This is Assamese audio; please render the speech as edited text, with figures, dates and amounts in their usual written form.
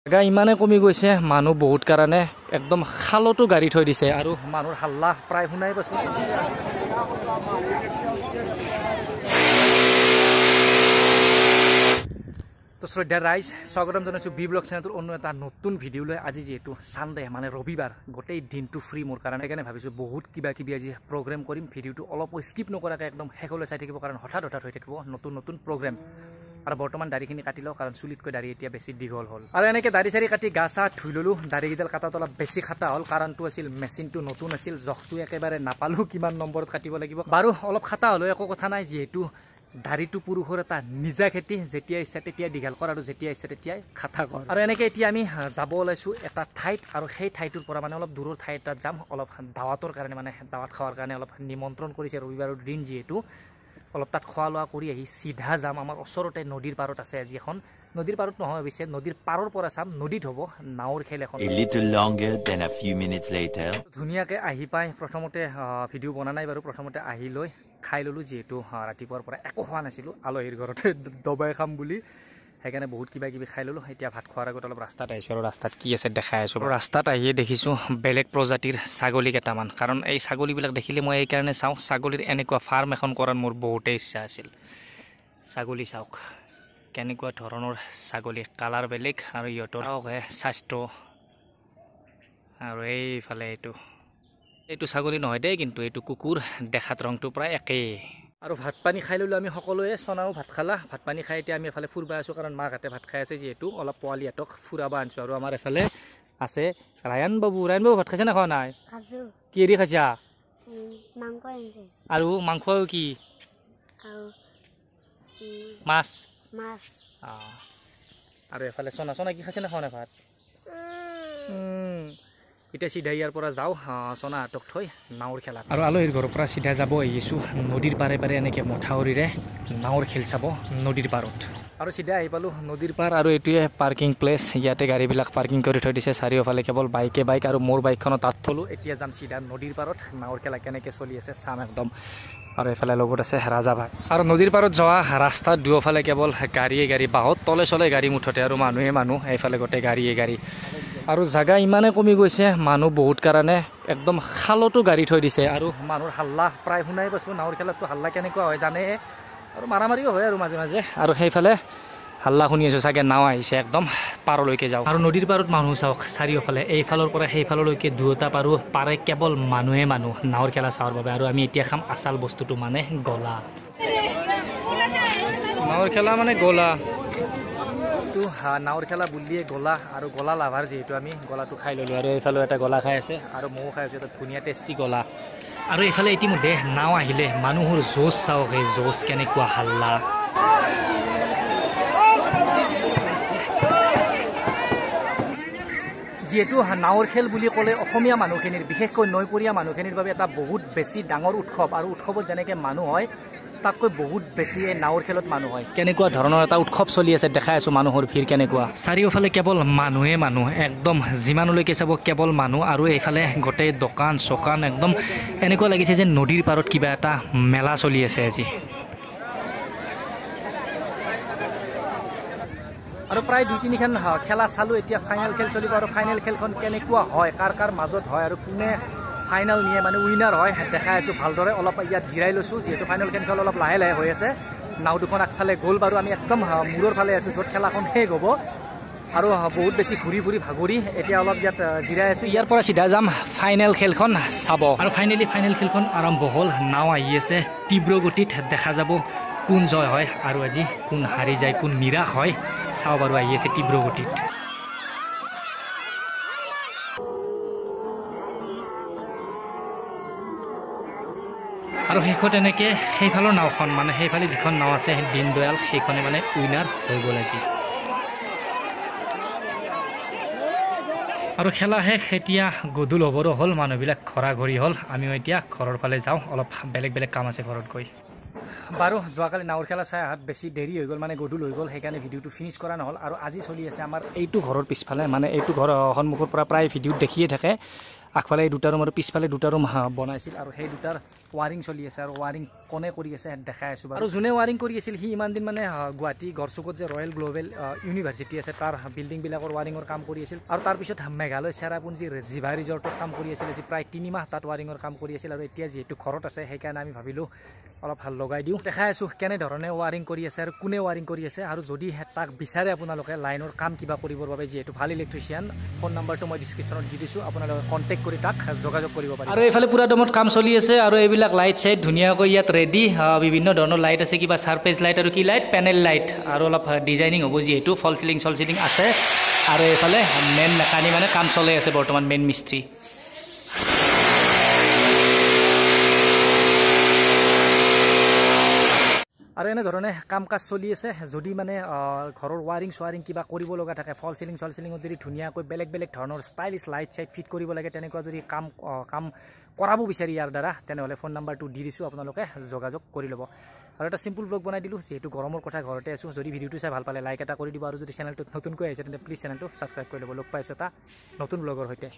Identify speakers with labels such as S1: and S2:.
S1: জায়গা ইমানে কমি গৈছে মানুহ বহুত কাৰণে একদম খালতো গাড়ী থৈ দিছে আৰু মানুহৰ হাল্লা প্ৰায় শুনাই পাইছো। তো শ্ৰদ্ধা ৰাইজ স্বাগতম জনাইছো বি ব্লগ চেনেলটোৰ অন্য এটা নতুন ভিডিঅ' লৈ। আজি যিহেতু সানডে মানে ৰবিবাৰ, গোটেই দিনটো ফ্ৰী মোৰ কাৰণে, সেইকাৰণে ভাবিছোঁ বহুত কিবা কিবি আজি প্ৰগ্ৰেম কৰিম। ভিডিঅ'টো অলপ স্কিপ নকৰাকৈ একদম শেষলৈ চাই থাকিব, কাৰণ হঠাৎ হৈ থাকিব নতুন নতুন প্ৰগ্ৰেম। আৰু বৰ্তমান দাড়িখিনি কাটি লওঁ, কাৰণ চুলিতকৈ দাড়ি এতিয়া বেছি দীঘল হ'ল। আৰু এনেকৈ দাড়ি চাৰি কাটি গা চা ধুই ল'লোঁ। দাড়িকেইডাল কাটাত অলপ বেছি কাটা হ'ল, কাৰণটো আছিল মেচিনটো নতুন আছিল, জখটো একেবাৰে নাপালোঁ কিমান নম্বৰত কাটিব লাগিব। বাৰু অলপ কাটা হ'লেও একো কথা নাই, যিহেতু দাড়িটো পুৰুষৰ এটা নিজা খেতি, যেতিয়া ইচ্ছা তেতিয়াই দীঘল কৰ আৰু যেতিয়া ইচ্ছা তেতিয়াই খাটা কৰ। আৰু এনেকৈ এতিয়া আমি যাব ওলাইছোঁ এটা ঠাইত, আৰু সেই ঠাইটোৰ পৰা মানে অলপ দূৰৰ ঠাই এটাত যাম, অলপ দাৱাতৰ কাৰণে, মানে দাৱাত খোৱাৰ কাৰণে অলপ নিমন্ত্ৰণ কৰিছে ৰবিবাৰৰ দিন যিহেতু। অলপ তাত খোৱা লোৱা কৰি আহি চিধা যাম। আমাৰ ওচৰতে নদীৰ পাৰত আছে আজি এখন, নদীৰ পাৰত নহয় অৱশ্যে, নদীৰ পাৰৰ পৰা চাম, নদীত হ'ব নাৱৰ খেল এখন। ধুনীয়াকৈ আহি পাই প্ৰথমতে ভিডিঅ' বনা নাই বাৰু, প্ৰথমতে আহি লৈ খাই ল'লোঁ, যিহেতু ৰাতিপুৱাৰ পৰা একো খোৱা নাছিলোঁ, আলহীৰ ঘৰতে দবাই খাম বুলি, সেইকাৰণে বহুত কিবা কিবি খাই ল'লোঁ। এতিয়া ভাত খোৱাৰ আগত অলপ ৰাস্তাত আহিছোঁ, আৰু ৰাস্তাত কি আছে দেখাই আছোঁ। ৰাস্তাত আহিয়ে দেখিছোঁ বেলেগ প্ৰজাতিৰ ছাগলী কেইটামান, কাৰণ এই ছাগলীবিলাক দেখিলে মই এইকাৰণে চাওঁ, ছাগলীৰ এনেকুৱা ফাৰ্ম এখন কৰাৰ মোৰ বহুতেই ইচ্ছা আছিল। ছাগলী চাওক কেনেকুৱা ধৰণৰ ছাগলী, কালাৰ বেলেগ, আৰু ইহঁতৰ স্বাস্থ্য। আৰু এইফালে এইটো ছাগলী নহয় দেই, কিন্তু এইটো কুকুৰ, দেখাত ৰংটো প্ৰায় একেই। আৰু ভাত পানী খাই ল'লোঁ আমি সকলোৱে, চনাও ভাত খালা। ভাত পানী খাই এতিয়া আমি এফালে ফুৰিব আছোঁ, কাৰণ মাহঁতে ভাত খাই আছে যিহেতু, অলপ পোৱালিহঁতক ফুৰাব আনিছোঁ। আৰু আমাৰ এফালে আছে ৰায়ান বাবু ভাত খাইছে না খোৱা নাই? কি এৰি খাইছা? আৰু মাংস কি? মাছ। আৰু এফালে চনা কি খাইছে না খোৱা নাই ভাত? এতিয়া চিধা ইয়াৰ পৰা যাওঁ চনাহঁতক থৈ নাৱৰ খেলা। আৰু আলহীৰ ঘৰৰ পৰা চিধা যাব আহিছোঁ নদীৰ পাৰে পাৰে এনেকৈ মথাউৰিৰে নাৱৰ খেল চাব নদীৰ পাৰত। আৰু চিধা আহি পালোঁ নদীৰ পাৰ, আৰু এইটোৱে পাৰ্কিং প্লেচ। ইয়াতে গাড়ীবিলাক পাৰ্কিং কৰি থৈ দিছে, চাৰিওফালে কেৱল বাইক, আৰু মোৰ বাইকখনত তাত থলোঁ। এতিয়া যাম চিধা নদীৰ পাৰত, নাৱৰ খেলা কেনেকৈ চলি আছে চাম একদম। আৰু এইফালে লগত আছে ৰাজাভাই। আৰু নদীৰ পাৰত যোৱা ৰাস্তাত দুয়োফালে কেৱল গাড়ী, বাহত তলে চলে গাড়ী মুঠতে, আৰু মানুহ, এইফালে গোটেই গাড়ী। আৰু জাগা ইমানে কমি গৈছে মানুহ বহুত কাৰণে একদম খালতো গাড়ী থৈ দিছে, আৰু মানুহৰ হাল্লা প্ৰায় শুনাই পাইছোঁ। নাৱৰ খেলাততো হাল্লা কেনেকুৱা হয় জানে, আৰু মাৰামাৰিও হয় আৰু মাজে মাজে। আৰু সেইফালে হাল্লা শুনি আছোঁ, চাগে নাও আহিছে, একদম পাৰলৈকে যাওঁ। আৰু নদীৰ পাৰত মানুহ চাওক চাৰিওফালে, এইফালৰ পৰা সেইফাললৈকে দুয়োটা পাৰে কেৱল মানুহ নাৱৰ খেলা চাবৰ বাবে। আৰু আমি এতিয়া খাম আচল বস্তুটো, মানে গলা। নাৱৰ খেলা মানে গলা, নাৱৰ খেলা বুলিয়ে গলা, আৰু গলা লাভাৰ যিহেতু আমি গলাটো খাই ল'লোঁ। আৰু এইফালেও এটা গলা খাই আছে, আৰু ময়ো খাই আছোঁ এটা ধুনীয়া টেষ্টি গলা। আৰু এইফালে ইতিমধ্যে নাও আহিলে, মানুহৰ জোচ চাওক, এই জোচ কেনেকুৱা হাল্লা। যিহেতু নাৱৰ খেল বুলি ক'লে অসমীয়া মানুহখিনিৰ, বিশেষকৈ নৈপৰীয়া মানুহখিনিৰ বাবে এটা বহুত বেছি ডাঙৰ উৎসৱ। আৰু উৎসৱত যেনেকৈ মানুহ হয়, তাতকৈ বহুত বেছি এই নাৱৰ খেলত মানুহ হয়। কেনেকুৱা ধৰণৰ এটা উৎসৱ চলি আছে দেখাই আছোঁ, মানুহৰ ভিৰ কেনেকুৱা। চাৰিওফালে কেৱল মানুহ, একদম যিমানলৈকে চাব কেৱল মানুহ। আৰু এইফালে গোটেই দোকান চোকান, একদম এনেকুৱা লাগিছে যে নদীৰ পাৰত কিবা এটা মেলা চলি আছে আজি। আৰু প্ৰায় 2-3খন খেলা চালোঁ, এতিয়া ফাইনেল খেল চলিব। আৰু ফাইনেল খেলখন কেনেকুৱা হয়, কাৰ মাজত হয়, আৰু কোনে ফাইনেল নিয়ে, মানে উইনাৰ হয়, দেখাই আছোঁ ভালদৰে। অলপ ইয়াত জিৰাই লৈছোঁ, যিহেতু ফাইনেল খেলখন অলপ লাহে হৈ আছে। নাও দুখন আগফালে গ'ল বাৰু, আমি একদম মূৰৰ ফালে আছোঁ, য'ত খেলাখন শেষ হ'ব। আৰু বহুত বেছি ঘূৰি ভাগৰি এতিয়া অলপ ইয়াত জিৰাই আছোঁ। ইয়াৰ পৰা চিধা যাম ফাইনেল খেলখন চাব। আৰু ফাইনেল খেলখন আৰম্ভ হ'ল, নাও আহি আছে তীব্ৰ গতিত, দেখা যাব কোন জয় হয়, আৰু আজি কোন হাৰি যায়, কোন নিৰাশ হয়, চাওঁ বাৰু। আহি আছে তীব্ৰ গতিত। আৰু শেষত এনেকৈ সেইফালৰ নাওখন, মানে সেইফালে যিখন নাও আছে দীনদয়াল, সেইখনে মানে উইনাৰ হৈ গ'ল আজি। আৰু খেলা শেষ, এতিয়া গধূল হ'বৰো হ'ল, মানুহবিলাক ঘৰা-ঘৰি হ'ল। আমিও এতিয়া ঘৰৰ ফালে যাওঁ, অলপ বেলেগ কাম আছে ঘৰত গৈ। বাৰু যোৱাকালি নাৱৰ খেলা চাই অহাত বেছি দেৰি হৈ গ'ল, মানে গধূল হৈ গ'ল, সেইকাৰণে ভিডিঅ'টো ফিনিছ কৰা নহ'ল। আৰু আজি চলি আছে আমাৰ এইটো ঘৰৰ পিছফালে, মানে এইটো ঘৰৰ সন্মুখৰ পৰা প্ৰায় ভিডিঅ'ত দেখিয়ে থাকে। আগফালে এই দুটা ৰুম আৰু পিছফালে দুটা ৰুম বনাইছিল আৰু সেই দুটাৰ ৱাৰিং চলি আছে আৰু ৱাৰিং কোনে কৰি আছে দেখাই আছোঁ আৰু যোনে ৱাৰিং কৰি আছিল সি ইমান দিন মানে গুৱাহাটী গড়চুকত যে ৰয়েল গ্ল'বেল ইউনিভাৰ্চিটি আছে তাৰ বিল্ডিংবিলাকৰ ৱাৰিঙৰ কাম কৰি আছিল আৰু তাৰপিছত মেঘালয় চেৰাপুঞ্জীৰ জিভা ৰিজৰ্টত কাম কৰি আছিল আজি প্ৰায় 3 মাহ তাত ৱাৰিঙৰ কাম কৰি আছিল আৰু এতিয়া যিহেতু ঘৰত আছে সেইকাৰণে আমি ভাবিলোঁ অলপ ভাল লগাই দিওঁ দেখাই আছোঁ কেনেধৰণে ৱাৰিং কৰি আছে আৰু কোনে ৱাৰিং কৰি আছে আৰু যদি তাক বিচাৰে আপোনালোকে লাইনৰ কাম কিবা কৰিবৰ বাবে যিহেতু ভাল ইলেক্ট্ৰিচিয়ান ফোন নম্বৰটো মই ডিছক্ৰিপশ্যনত দি দিছোঁ আপোনালোকে কণ্টেক্ট কৰি তাক যোগাযোগ কৰিব পাৰে আৰু এইফালে পুৰা দমত কাম চলি আছে আৰু এইবিলাক লাইট চাইট ধুনীয়াকৈ ইয়াত ৰেডি বিভিন্ন ধৰণৰ লাইট আছে কিবা চাৰফেচ লাইট আৰু কি লাইট পেনেল লাইট আৰু অলপ ডিজাইনিং হ'ব যিহেতু ফল চিলিং আছে আৰু এইফালে মেইন মেকানিক মানে কাম চলাই আছে বৰ্তমান মেইন মিস্ত্ৰী আৰু এনেধৰণে কাম কাজ চলি আছে যদি মানে ঘৰৰ ৱাৰিং চোৱাৰিং কিবা কৰিব লগা থাকে ফল চিলিঙত যদি ধুনীয়াকৈ বেলেগ ধৰণৰ ষ্টাইলিছ লাইট চাইট ফিট কৰিব লাগে তেনেকুৱা যদি কাম কৰাব বিচাৰি ইয়াৰ দ্বাৰা তেনেহ'লে ফোন নাম্বাৰটো দি দিছোঁ আপোনালোকে যোগাযোগ কৰি ল'ব আৰু এটা চিম্পল ব্লগ বনাই দিলোঁ যিহেতু গৰমৰ কথা ঘৰতে আছোঁ যদি ভিডিঅ'টো চাই ভাল পালে লাইক এটা কৰি দিব আৰু যদি চেনেলটোত নতুনকৈ আহিছে তেন্তে প্লিজ চেনেলটো ছাবস্ক্ৰাইব কৰি ল'ব লগ পাইছোঁ এটা নতুন ব্লগৰ সৈতে